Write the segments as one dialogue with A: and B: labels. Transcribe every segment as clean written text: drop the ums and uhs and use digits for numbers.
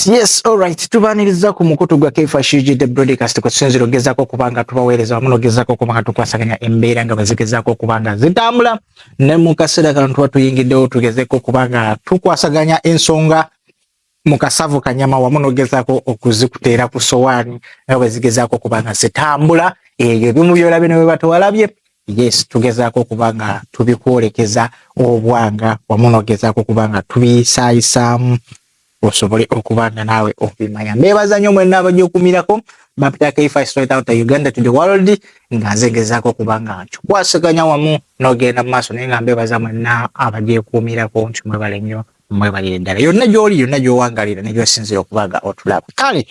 A: Yes, all right. Tubaniriza ku mukutu gwa K-Fashiji the broadcast ko sinziro gezako kubanga tubaweereza wamuno gezako kubanga tukwasaganya embeera nga bazigezako kubanga zitambula ne mu kaseera kano tuba tuyingiddewo tugezeko kubanga tukwasaganya ensonga mu kasavu kanyama wamuno gezako okuzikuteera ku sowaani nga bazigezako kubanga zitambula ebyo ebimu byolabye ne bwe batawalabye. Yes, tugezako kubanga tubikwolekeza obwanga wamuno gezako kubanga tubisaayisaamu osobole okubanga nawe okubimanya. Mbebaza nnyo mwenna abagyokumirako bapita K-Fi straight out of Uganda to the world nga nzegezaako kubanga nkikwasaganya wamu n'ogenda mu maaso naye nga mbebaza mwenna abagyekumirako nti mwebale nnyo mwebalire ddala yonna gy'oli yonna gy'owangalira ne gy'osinzira okubanga otulaba. Kale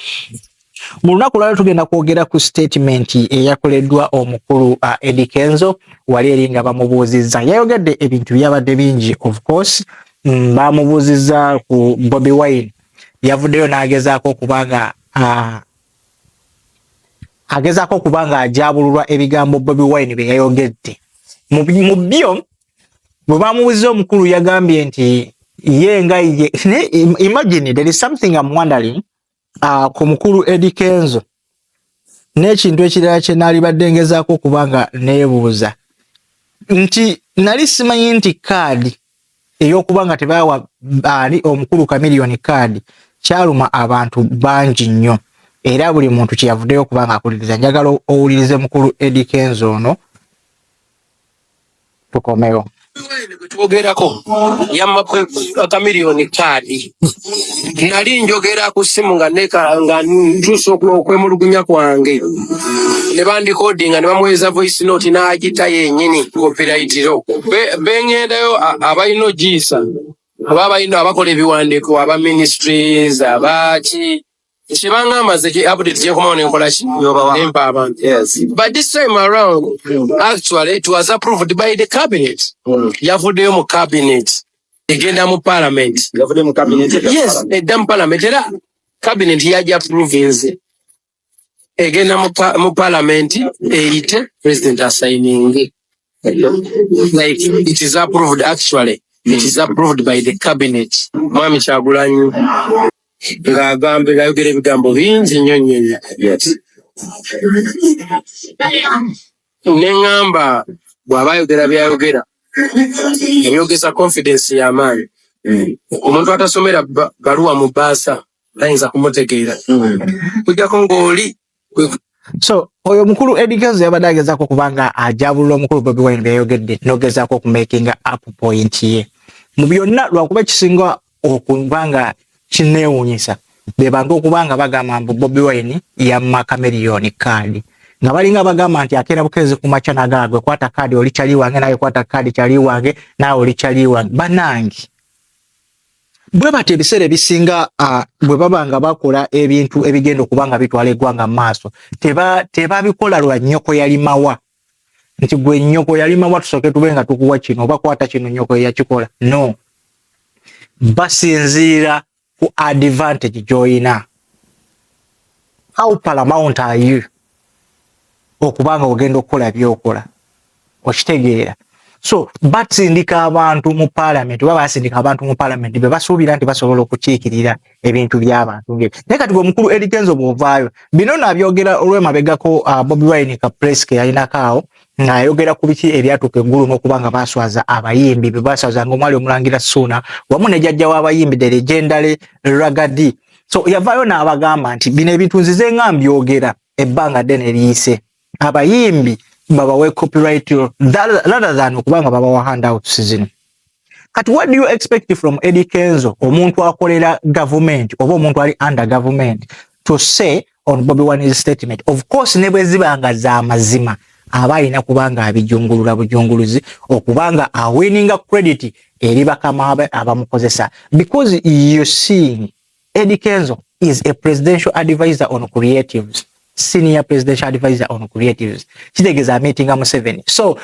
A: mu lunaku lwali tugenda kwogera ku statement eyakoleddwa omukulu Eddie Kenzo wali eri nga bamubuuzizza yayogedde ebintu byabadde bingi of course. Bamubuuzizza ku Bobi Wine yavuddeyo n'agezaako kubanga ajaabululwa ebigambo Bobi Wine bye yayogedde mu byo bwe bamubuuzizza omukulu yagambye nti ye nga ye imagine there is something I'm wondering ku mukulu Eddie Kenzo n'ekintu ekirala kye naali badde ngezaako kubanga neebuuza nti nali simanyi nti kaadi ey'okubanga tebawa ali omukulu Chameleone kaadi kyaluma abantu bangi nnyo era buli muntu kyeyavuddeyo okubanga akuliriza. Njagala owulirize mukulu Eddie Kenzo ono tukomewo.
B: Twogerako yamma Chameleone kaadi nali njogera ku simu nga ntuusa okwemulugunya kwange ne bandikodinga ne bamuweza voice note n'agita yennyini copyrightiro bengendayo abalina ogiisa abalina abakola ebiwandiiko aba ministries abaki kibangamba ze update kyekomawo nenkola ki empa abantu. But this time around actually it was approved by the cabinet. Yavuddeyo mu cabinet egenda mu parliament. Yavuddeyo mu cabinet. Yes, edda mu parliament era cabinet yaja approve egenda mu parliament eyite president assigning. Like it is approved actually. It is approved by the cabinet. Mwami Kyagulanyi ng'agambe ng'ayogera ebigambo bingi nnyo nnyo. Yes. Neŋŋamba bw'aba ayogera by'ayogera ebyogeza confidence y'amaanyi. Omuntu atasomera baluwa mu bbaasa tayinza kumutegeera. Kujjako ng'oli.
A: So oyo mukulu Eddie Kenzo yabadde agezaako kubanga ajaabulula omukulu Bobi Wine byayogedde n'ogezaako okumakinga up point ye. Mu byonna lwakuba kisinga okubanga kineewuunyisa be bantu okubanga bagamba mbu Bobi Wine yamma Chameleone kaadi nga balinga bagamba nti akeera bukeezi ku makya nagaagwe kwata kaadi oli kyali wange naye kwata kaadi kyali wange naawe oli kyali wange banange bwe bati ebiseera ebisinga bwe babanga bakola ebintu ebigenda okubanga bitwala eggwanga mu maaso tebabikola lwa nnyoko yalimawa nti gwe nnyoko yalimawa tusooke tube nga tukuwa kino oba kwata kino nnyoko yakikola no basinziira ku advantage joina. How paramount are you okubanga ogenda okukola byokola okitegeera. So batsindika abantu mu parliament baba basindika abantu mu parliament be basuubira nti basobola okukiikirira ebintu by'abantu nge naye kati gwe mukulu Eddie Kenzo bw'ovaayo bino nabyogera olw'emabegako Bobi Wine ka press ke yalinakaawo ng'ayogera ku biki ebyatuuka eggulu n'okubanga baaswaza abayimbi be baaswazanga omwali omulangira Ssuuna wamu ne jjajja w'abayimbi the legendary Ragadi. So yavaayo n'abagamba nti bino ebintu nzize nga mbyogera ebbanga ddene liyise abayimbi babawe copyright rather than okubanga babawa handouts zino. Kati what do you expect from Eddie Kenzo omuntu akolera government oba omuntu ali under government to say on Bobi Wine's statement? Of course ne bwe zibanga za mazima aba alina kubanga abijungulula bujunguluzi okubanga awininga credit eri bakama abamukozesa because you see Eddie Kenzo is a presidential advisor on creatives. Senior presidential advisor on creatives. Kitegeeza meeting Museveni. So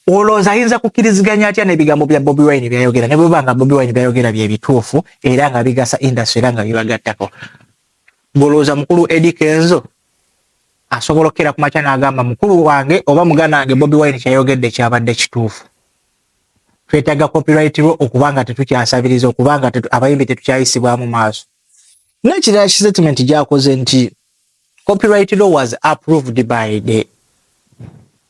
A: olowooza ayinza kukkiriziganya atya n'ebigambo bya Bobi Wine byayogera ne bwebanga Bobi Wine byayogera bye bituufu era nga bigasa industry era nga bibagattako. Olowooza mukulu Eddie Kenzo asobola okukera ku makya n'agamba mukulu wange oba muganda wange Bobi Wine kyayogedde kyabadde kituufu. Twetaaga copyright okubanga tetukyasabiriza okubanga abayimbi tetukyayisibwamu maaso. N'ekirala statement gyakoze nti copyright law was approved by the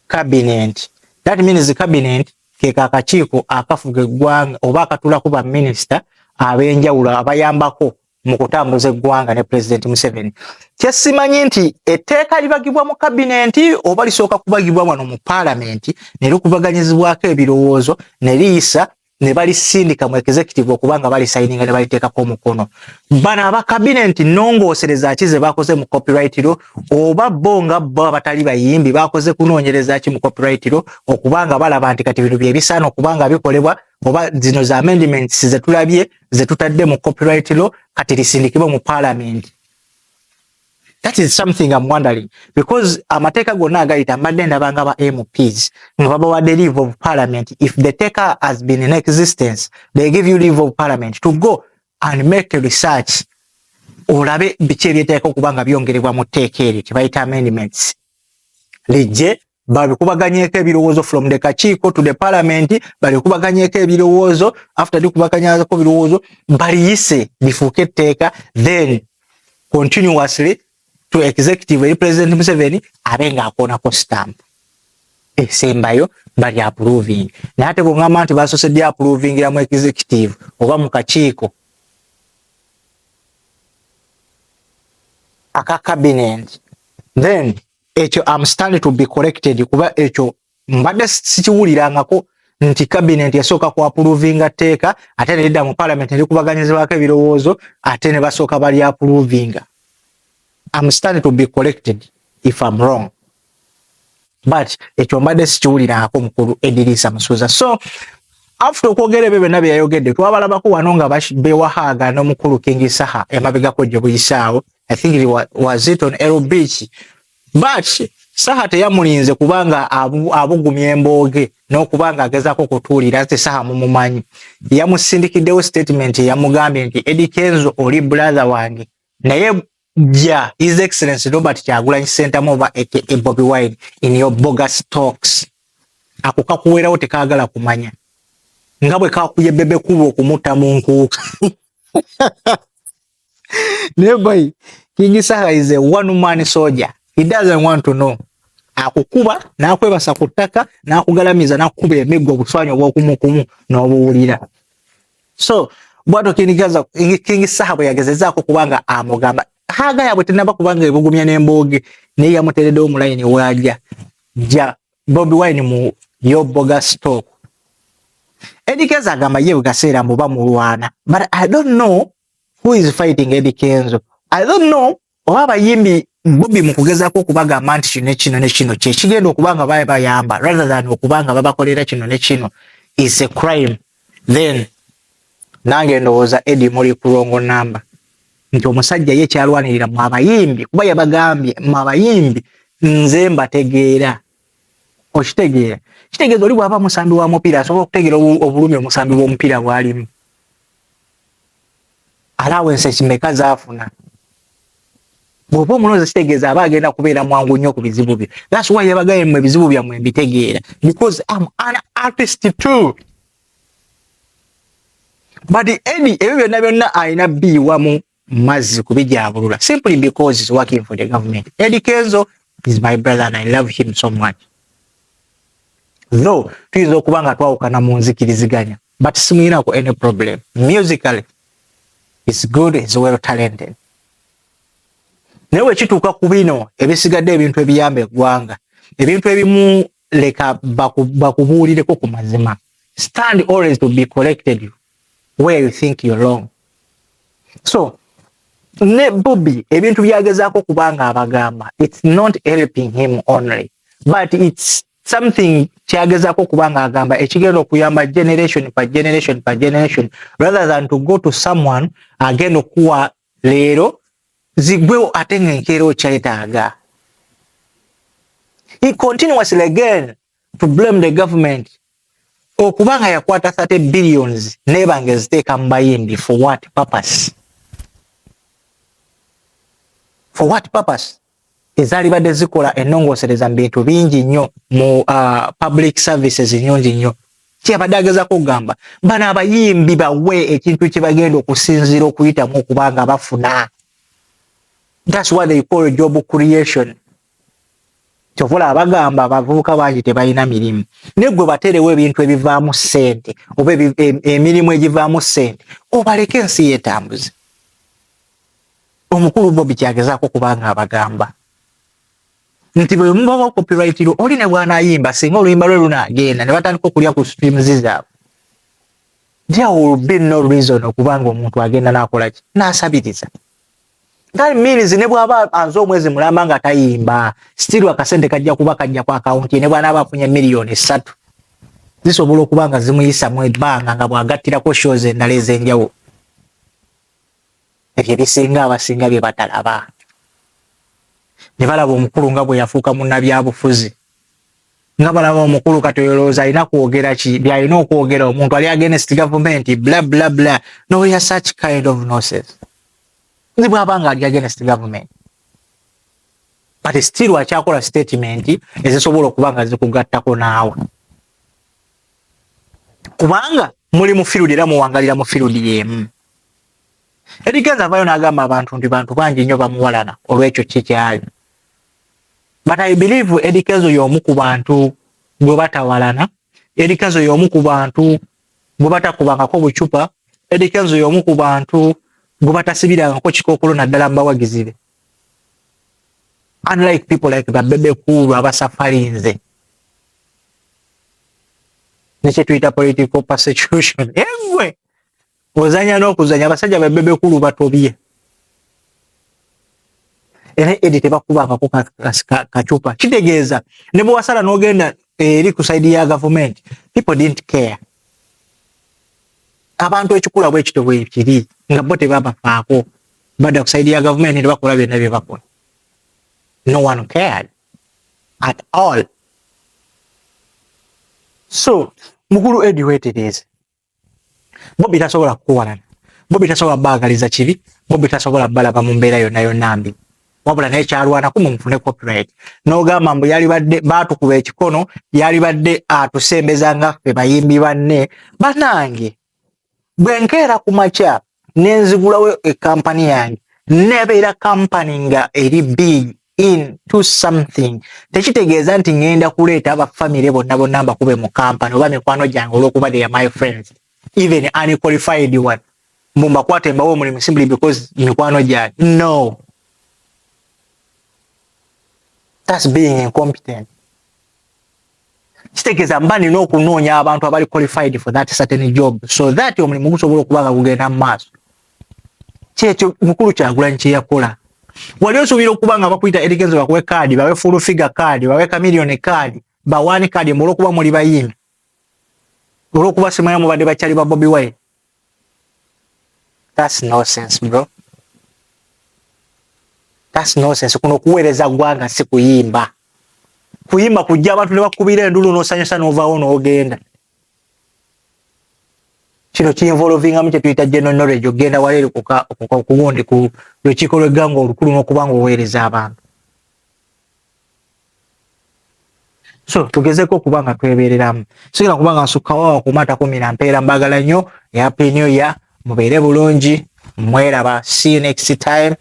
A: cabinet. That means the cabinet ke kakakiiko akafuga eggwanga oba akatulako ba minister ab'enjawulo abayambako mu kutambuza eggwanga ne President Museveni. Kyesimanyi nti etteeka libagibwa mu cabinet oba lisooka kubagibwa wano mu parliament ne likubaganyizibwako ebirowoozo ne liyisa ne balisindika mu executive okubanga balisayininga ne baliteekako omukono. Bano aba cabinet nnongoosereza ki ze bakoze mu copyright law oba bo nga bo abatali bayimbi bakoze kunoonyereza ki mu copyright law okubanga balaba nti kati bino bye bisaana okubanga bikolebwa oba zino za amendments ze tulabye ze tutadde mu copyright law kati lisindikibwe mu parliament. That is something I'm wondering because amateeka gonna agayita mbadde ndabanga ba MPs nga babawadde leave of parliament. If the taker has been in existence, they give you leave of parliament to go and make a research olabe biki ebyeteeka okubanga byongerebwa mu tteeka eryo kyebayita amendments. Lijje babikubaganyeeko ebirowoozo from the kakiiko to the parliament, balikubaganyeeko ebirowoozo, after likubaganyako ebirowoozo baliyise lifuuke etteeka, then continuously to executive eri President Museveni abenga akonako stamp esembayo bali approving. Naye ate bw'ongamba nti basosedde approvingira mu executive oba mu kakiiko aka cabinet, then ekyo I'm standing to be corrected kuba ekyo mbadde sikiwulirangako nti cabinet yasooka ku approvinga tteeka ate ne lidda mu parliament ne likubaganyizibwako ebirowoozo ate ne basooka bali approvinga. I'm starting to be corrected if I'm wrong. But ekyo mbadde sikiwulirangako mukulu Edrisa Musuuza. So after okwogera ebyo byonna bye yayogedde twabalabako wano nga bewahaaga n'omukulu King Saha emabegako gye buyisaawo. I think it was it on Arrow Beach. But Saha teyamulinze kubanga abugumya embooge n'okubanga agezaako kutuulira ate Saha mumumanyi. Yamusindikiddewo statement yamugambye nti Eddie Kenzo oli brother wange naye ja His Excellency Robert Kyagulanyi Ssentamu oba aka Bobby Wine in your bogus talks. Ako kakuweerawo tekaagala kumanya nga bwe kakuye bebe kubo okumutta mu nkuuka. Never. King Saha is a one-man soldier. He doesn't want to know. Akukuba n'akwebasa ku ttaka n'akugalamiza n'akukuba emiggo obuswanyi obw'okumukumu n'obuwulira. So bwato King Saha bwe yagezezaako kubanga amugamba haga yabwe tenaba kubanga ebugumya n'embooge naye yamuteereddewo mu layini wajja ja Bobby Wine mu yo bogus talk. Eddie Kenzo agamba ye bugaseera muba mulwana, but I don't know who is fighting Eddie Kenzo. I don't know oba abayimbi Bobby mu kugezaako okubagamba nti kino ne kino kye kigenda okubanga bayamba rather than okubanga babakolera kino ne kino is a crime. Then nange ndowooza Eddie muli kulongo namba nti omusajja ye kyalwanirira mu abayimbi kuba yabagambye mu abayimbi nze mbategeera. Okitegeera kitegeeza oli bw'aba musambi wa mupiira asobola okutegeera obulumi omusambi w'omupiira bw'alimu. Allowance kimeka zaafuna bw'oba omunoza kitegeeza aba agenda kubeera mwangu nnyo ku bizibu bye. That's why yabagaye mu ebizibu byammwe mbitegeera because I'm an artist too. But Eddie ebyo byonna byonna alina biiwa mu mazzi kubijabulula simply because he's working for the government. Eddie Kenzo is my brother and I love him so much. Though tuyinza okuba nga twawukana mu nzikiriziganya but simuyinako any problem. Musically he's good, he's well talented. Naye wekituuka ku bino ebisigadde ebintu ebiyamba eggwanga ebintu ebimu leka bakubuulireko ku mazima. Stand always to be corrected where you think you're wrong. So ne Bobby ebintu byagezaako kubanga abagamba it's not helping him only but it's something kyagezaako kubanga agamba ekigenda okuyamba generation per generation per generation rather than to go to someone agenda okuwa leero zigwewo ate ng'enkeera kyetaaga. He continuously again to blame the government okubanga yakwata 30 billions nebanga eziteeka mu bayimbi for what purpose? For what purpose? Ezalibadde zikola ennongoosereza mu bintu bingi nnyo mu public services nnyongi nnyo. Kyabadde agezaako okugamba bano abayimbi bawe ekintu kye bagenda okusinziira okuyitamu okubanga bafuna That's what they call job creation. Kyovola abagamba abavubuka bangi tebalina mirimu. Ne gwe baterewo ebintu ebivaamu ssente oba emirimu egivaamu ssente obaleke ensi yeetambuze. Omukulu Bobby kyagezaako kubanga abagamba nti bwe mubawo copyright lo oli ne bw'anaayimba singa oluyimba lwe lunaagenda ne batandika okulya ku streams zaabwe, there will be no reason okubanga omuntu agenda n'akola ki n'asabiriza. That means ne bw'aba anze omwezi mulamba nga tayimba still akasente kajja kuba kajja ku akawunti ne bw'anaaba afunye miliyoni 3 zisobola okuba nga zimuyisa mu ebbanga nga bw'agattirako shows endala ez'enjawulo. Ebyo bisinga abasinga bye batalaba. Ne balaba omukulu nga bwe yafuuka munnabyabufuzi, nga balaba omukulu kati olowooza alina kwogera ki by'alina okwogera omuntu ali against government bla bla bla. No, we are such kind of nonsense. Ne bw'aba nga ali against government but still wakyakola statement ezisobola okuba nga zikugattako naawe kubanga muli mu field era muwangalira mu field y'emu. Edigenza avayo n'agamba abantu nti bantu bangi nnyo bamuwalana olw'ekyo kikyali. But I believe Edigenzo y'omu ku bantu bwe batawalana, Edigenzo y'omu ku bantu bwe batakubangako bucupa, Edigenzo y'omu ku bantu bwe batasibirangako kikookolo naddala mu bawagizi be. Unlike people like Babebe Kulu abasafalinze. Nekye tuyita political persecution. Ewe! Ozanya n'okuzanya abasajja Babebe Kulu batobye. Era Edi tebakubangako kacupa. Kitegeeza ne bwe wasala n'ogenda eri ku side ya government, people didn't care. Abantu ekikula bwekito bwe kiri nga bo tebabafaako badda ku side ya government ne bakola byonna bye bakola. No one cared at all. So mukulu Edi weetereeze. Bobby tasobola kukuwalana, Bobby tasobola baagaliza kibi, Bobby tasobola balaba mu mbeera yonna yonna mbi. Wabula naye kyalwanako mumufune copyright. N'ogamba mbu yali badde baatukuba ekikono, yali badde atusembeza nga ffe bayimbi banne. Bannange bwe nkeera ku makya ne nzigulawo ekampani yange, nebeera kampani nga eri big into something, tekitegeeza nti ngenda kuleeta abafamire bonna bonna mbakube mu kampani oba mikwano gyange olw'okuba they are my friends, even unqualified one, mbu mbakwate mbawo omulimu simply because mikwano gyange. No, that's being incompetent. Kitegeeza mba nina okunoonya abantu abali qualified for that certain job so that omulimu gusobola okuba nga gugenda mu maaso. Kyekyo mukulu Kyagulanyi kye yakola. Wali osuubira okuba nga bakuyita Edigenzo bakuwe kaadi, bawe full figure kaadi, bawe kamiliyoni kaadi, bawaani kaadi olw'okuba muli bayimbi, olw'okuba simanyi mubadde bakyali ba Bobi Wine. That's nonsense, bro. That's nonsense. Kuno kuweereza ggwanga si kuyimba. Kuyimba kujja abantu ne bakubira endulu n'osanyusa n'ovaawo n'ogenda. Kino kinvolvingamu kye tuyita general knowledge, ogenda waleeri kugundi ku lukiiko lw'egganga olukulu n'okuba nga oweereza abantu. So tugezeko okuba nga twebeereramu. Sigenda kuba nga nsukkawo kumata kumira mpeera, mbagala nnyo. Happy New Year, mubeere bulungi, mweraba. See you next time.